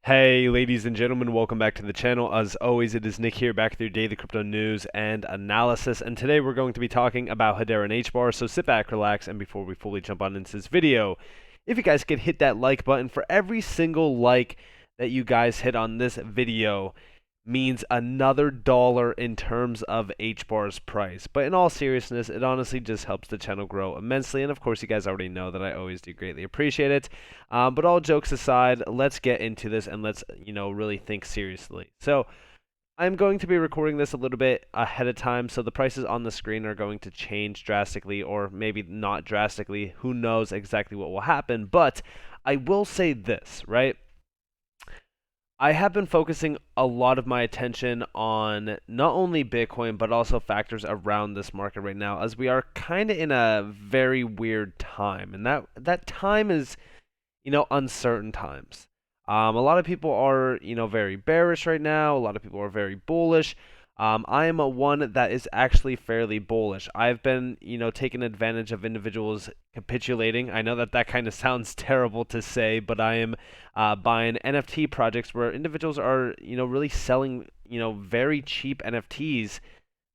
Hey ladies and gentlemen, welcome back to the channel. As always, it is Nick here, back with your daily crypto news and analysis, and today we're going to be talking about Hedera and Hbar, so sit back, relax, and before we fully jump on into this video, if you guys could hit that like button. For every single like that you guys hit on this video means another dollar in terms of Hbar's price. But in all seriousness, it honestly just helps the channel grow immensely, and of course you guys already know that I always do greatly appreciate it. But all jokes aside, let's get into this and let's really think seriously. So I'm going to be recording this a little bit ahead of time, so the prices on the screen are going to change drastically, or maybe not drastically. Who knows exactly what will happen, but I will say this, right? I have been focusing a lot of my attention on not only Bitcoin, but also factors around this market right now, as we are kind of in a very weird time. And that time is, uncertain times. A lot of people are, very bearish right now. A lot of people are very bullish. I am one that is actually fairly bullish. I've been, taking advantage of individuals capitulating. I know that kind of sounds terrible to say, but I am buying NFT projects where individuals are, really selling, very cheap NFTs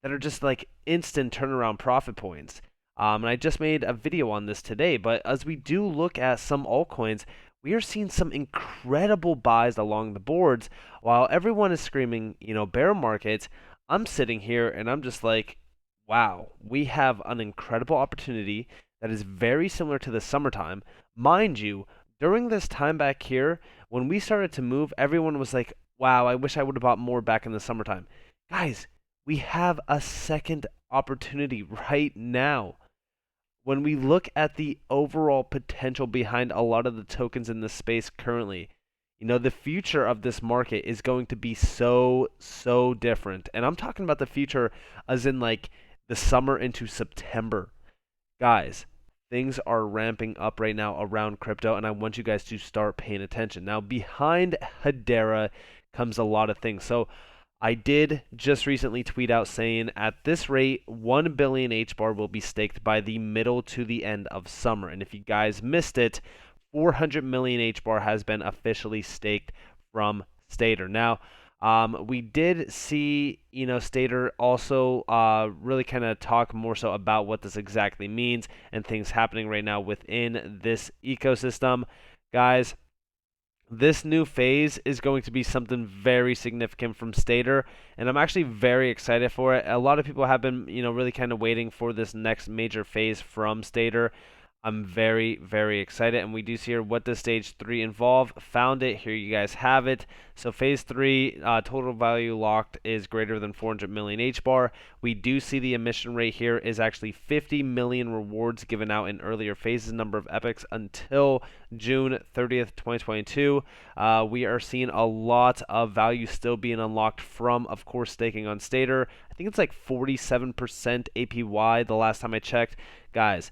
that are just like instant turnaround profit points. And I just made a video on this today, but as we do look at some altcoins, we are seeing some incredible buys along the boards, while everyone is screaming, bear markets. I'm sitting here and I'm just like, wow, we have an incredible opportunity that is very similar to the summertime. Mind you, during this time back here, when we started to move, everyone was like, wow, I wish I would have bought more back in the summertime. Guys, we have a second opportunity right now. When we look at the overall potential behind a lot of the tokens in this space currently, the future of this market is going to be so different. And I'm talking about the future as in like the summer into September. Guys, things are ramping up right now around crypto, and I want you guys to start paying attention. Now, behind Hedera comes a lot of things. So I did just recently tweet out saying at this rate, 1 billion Hbar will be staked by the middle to the end of summer. And if you guys missed it, 400 million Hbar has been officially staked from Stater. Now, we did see, Stater also really kind of talk more so about what this exactly means and things happening right now within this ecosystem. Guys, this new phase is going to be something very significant from Stater, and I'm actually very excited for it. A lot of people have been, really kind of waiting for this next major phase from Stater. I'm very excited, and we do see here what does stage 3 involve. Found it. Here you guys have it. So phase 3 total value locked is greater than 400 million Hbar. We do see the emission rate here is actually 50 million rewards given out in earlier phases, number of epochs until June 30th, 2022. We are seeing a lot of value still being unlocked from, of course, staking on Stater. I think it's like 47% APY the last time I checked. Guys,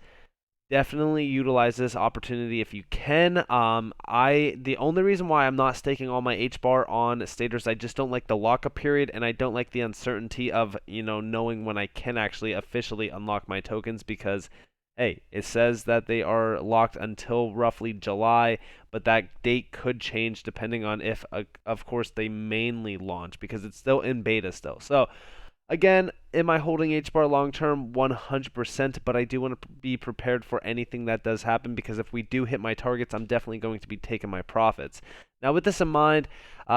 definitely utilize this opportunity if you can. The only reason why I'm not staking all my Hbar on Staters, I just don't like the lockup period, and I don't like the uncertainty of knowing when I can actually officially unlock my tokens, because hey, it says that they are locked until roughly July, but that date could change depending on if, of course, they mainly launch, because it's still in beta still. So again, am I holding Hbar long term? 100%, but I do want to be prepared for anything that does happen, because if we do hit my targets, I'm definitely going to be taking my profits. Now, with this in mind,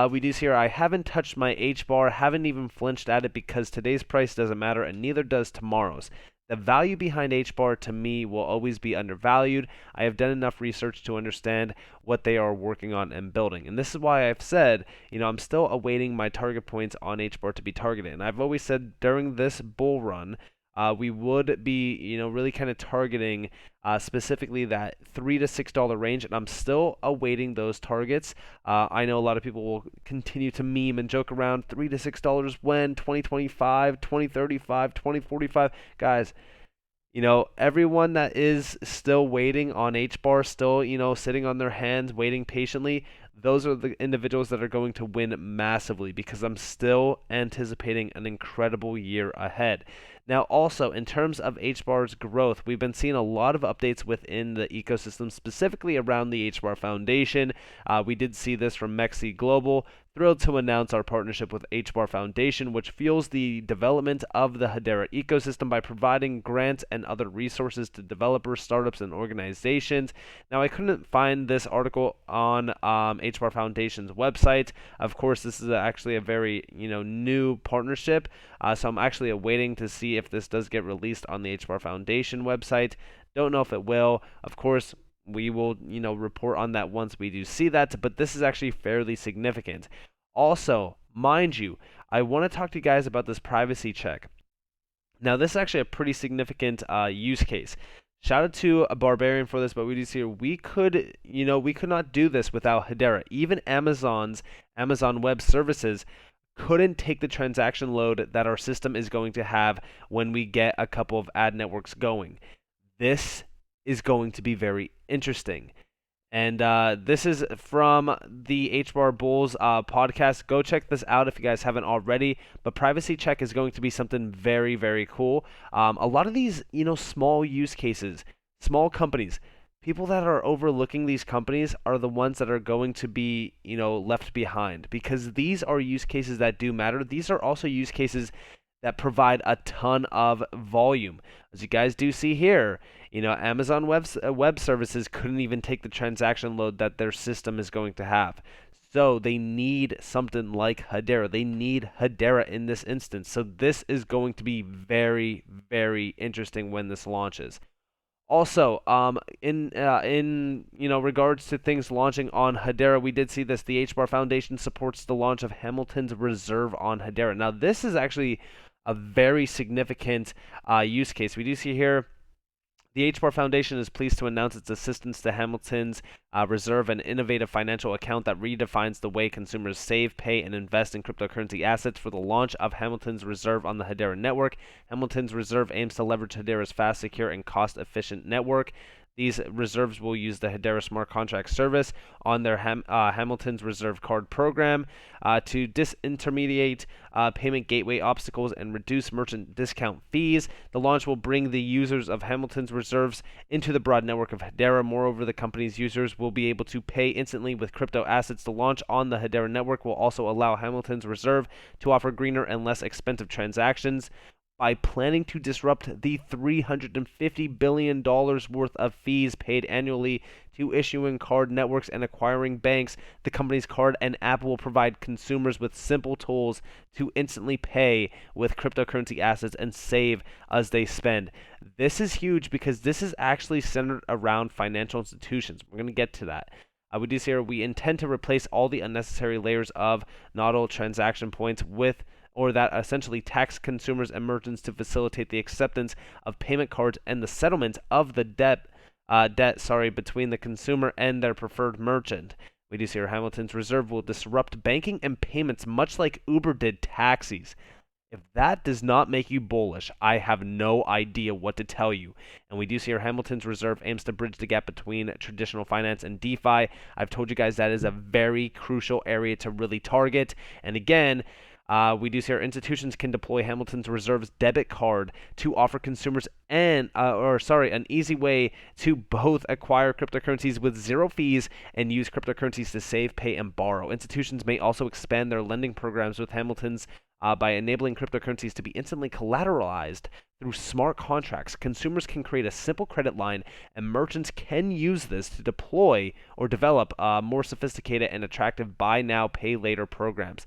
we do see here I haven't touched my Hbar, haven't even flinched at it, because today's price doesn't matter, and neither does tomorrow's. The value behind Hbar to me will always be undervalued. I have done enough research to understand what they are working on and building. And this is why I've said, I'm still awaiting my target points on Hbar to be targeted. And I've always said during this bull run, we would be, really kind of targeting specifically that $3 to $6 range, and I'm still awaiting those targets. I know a lot of people will continue to meme and joke around $3 to $6 when 2025, 2035, 2045. Guys, everyone that is still waiting on Hbar, still, sitting on their hands, waiting patiently, those are the individuals that are going to win massively, because I'm still anticipating an incredible year ahead. Now, also, in terms of HBAR's growth, we've been seeing a lot of updates within the ecosystem, specifically around the HBAR Foundation. We did see this from Mexi Global. Thrilled to announce our partnership with Hbar Foundation, which fuels the development of the Hedera ecosystem by providing grants and other resources to developers, startups, and organizations. Now, I couldn't find this article on Hbar Foundation's website. Of course, this is actually a very new partnership, so I'm actually awaiting to see if this does get released on the Hbar Foundation website. Don't know if it will. Of course, we will, report on that once we do see that, but this is actually fairly significant. Also, mind you, I want to talk to you guys about this privacy check. Now, this is actually a pretty significant use case. Shout out to a Barbarian for this, but we do see here, we could not do this without Hedera. Even Amazon Web Services couldn't take the transaction load that our system is going to have when we get a couple of ad networks going. This is going to be very interesting. And this is from the Hbar Bulls podcast. Go check this out if you guys haven't already. But privacy check is going to be something very, very cool. A lot of these, small use cases, small companies, people that are overlooking these companies are the ones that are going to be, left behind, because these are use cases that do matter. These are also use cases that provide a ton of volume. As you guys do see here, Amazon Web Services couldn't even take the transaction load that their system is going to have. So they need something like Hedera. They need Hedera in this instance. So this is going to be very, very interesting when this launches. Also, in regards to things launching on Hedera, we did see this. The Hbar Foundation supports the launch of Hamilton's Reserve on Hedera. Now, this is actually a very significant use case. We do see here, the Hbar Foundation is pleased to announce its assistance to Hamilton's Reserve, an innovative financial account that redefines the way consumers save, pay, and invest in cryptocurrency assets. For the launch of Hamilton's Reserve on the Hedera network, Hamilton's Reserve aims to leverage Hedera's fast, secure, and cost-efficient network. These reserves will use the Hedera smart contract service on their Hamilton's Reserve card program to disintermediate payment gateway obstacles and reduce merchant discount fees. The launch will bring the users of Hamilton's Reserves into the broad network of Hedera. Moreover, the company's users will be able to pay instantly with crypto assets. The launch on the Hedera network will also allow Hamilton's Reserve to offer greener and less expensive transactions. By planning to disrupt the $350 billion worth of fees paid annually to issuing card networks and acquiring banks, the company's card and app will provide consumers with simple tools to instantly pay with cryptocurrency assets and save as they spend. This is huge because this is actually centered around financial institutions. We're going to get to that. We do see here, we intend to replace all the unnecessary layers of nodal transaction points that essentially tax consumers and merchants to facilitate the acceptance of payment cards and the settlement of the debt between the consumer and their preferred merchant. We do see here, Hamilton's Reserve will disrupt banking and payments much like Uber did taxis. If that does not make you bullish, I have no idea what to tell you. And we do see here, Hamilton's Reserve aims to bridge the gap between traditional finance and DeFi. I've told you guys that is a very crucial area to really target. And again, we do see our institutions can deploy Hamilton's Reserve's debit card to offer consumers an easy way to both acquire cryptocurrencies with zero fees and use cryptocurrencies to save, pay, and borrow. Institutions may also expand their lending programs with Hamilton's by enabling cryptocurrencies to be instantly collateralized through smart contracts. Consumers can create a simple credit line, and merchants can use this to deploy or develop more sophisticated and attractive buy now, pay later programs.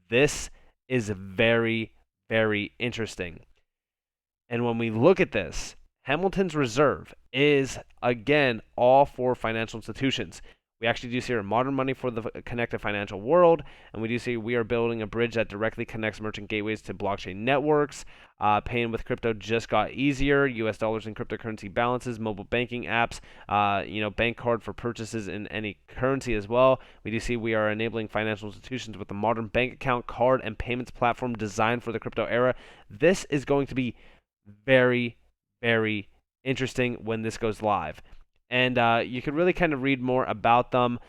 This is very, very interesting. And when we look at this, Hamilton's Reserve is, again, all for financial institutions. We actually do see here modern money for the connected financial world, and we do see we are building a bridge that directly connects merchant gateways to blockchain networks. Paying with crypto just got easier. U.S. dollars and cryptocurrency balances, mobile banking apps, bank card for purchases in any currency as well. We do see we are enabling financial institutions with a modern bank account, card, and payments platform designed for the crypto era. This is going to be very, very interesting when this goes live. And you can really kind of read more about them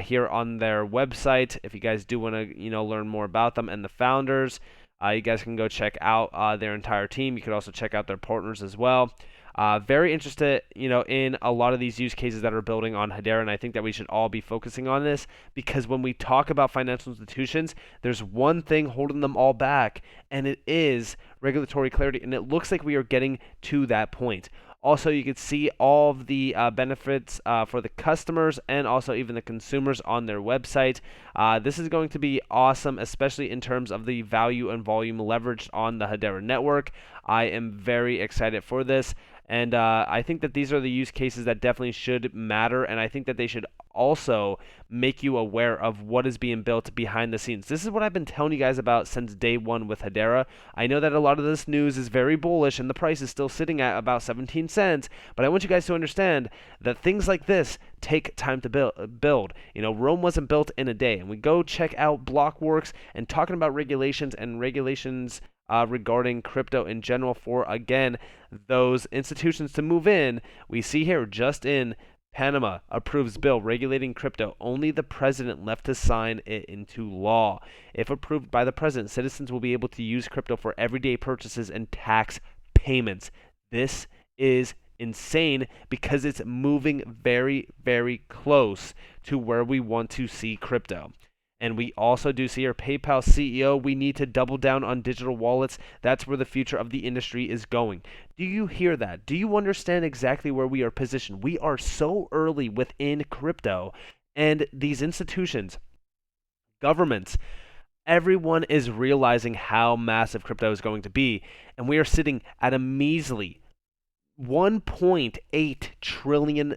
here on their website if you guys do want to, learn more about them and the founders. You guys can go check out their entire team. You could also check out their partners as well. Very interested, in a lot of these use cases that are building on Hedera, and I think that we should all be focusing on this because when we talk about financial institutions, there's one thing holding them all back, and it is regulatory clarity, and it looks like we are getting to that point. Also, you can see all of the benefits for the customers and also even the consumers on their website. This is going to be awesome, especially in terms of the value and volume leveraged on the Hedera network. I am very excited for this. And I think that these are the use cases that definitely should matter, and I think that they should also make you aware of what is being built behind the scenes. This is what I've been telling you guys about since day one with Hedera. I know that a lot of this news is very bullish, and the price is still sitting at about 17 cents, but I want you guys to understand that things like this take time to build. Rome wasn't built in a day, and we go check out Blockworks and talking about regulations regarding crypto in general for, again, those institutions to move in. We see here just in Panama approves bill regulating crypto. Only the president left to sign it into law. If approved by the president, citizens will be able to use crypto for everyday purchases and tax payments. This is insane because it's moving very, very close to where we want to see crypto. And we also do see our PayPal CEO, we need to double down on digital wallets. That's where the future of the industry is going. Do you hear that? Do you understand exactly where we are positioned? We are so early within crypto, and these institutions, governments, everyone is realizing how massive crypto is going to be, and we are sitting at a measly $1.8 trillion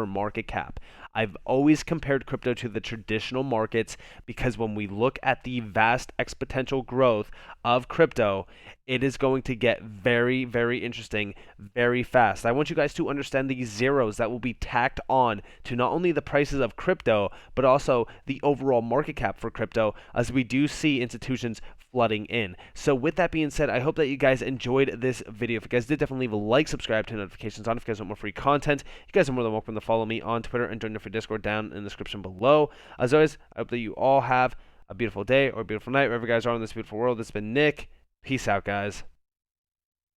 market cap. I've always compared crypto to the traditional markets because when we look at the vast exponential growth of crypto, it is going to get very, very interesting very fast. I want you guys to understand the zeros that will be tacked on to not only the prices of crypto, but also the overall market cap for crypto, as we do see institutions flooding in. So with that being said, I hope that you guys enjoyed this video. If you guys did, definitely leave a like, subscribe, turn notifications on if you guys want more free content. You guys are more than welcome to follow me on Twitter and join the free Discord down in the description below. As always, I hope that you all have a beautiful day or a beautiful night wherever you guys are in this beautiful world. This has been Nick. Peace out, guys.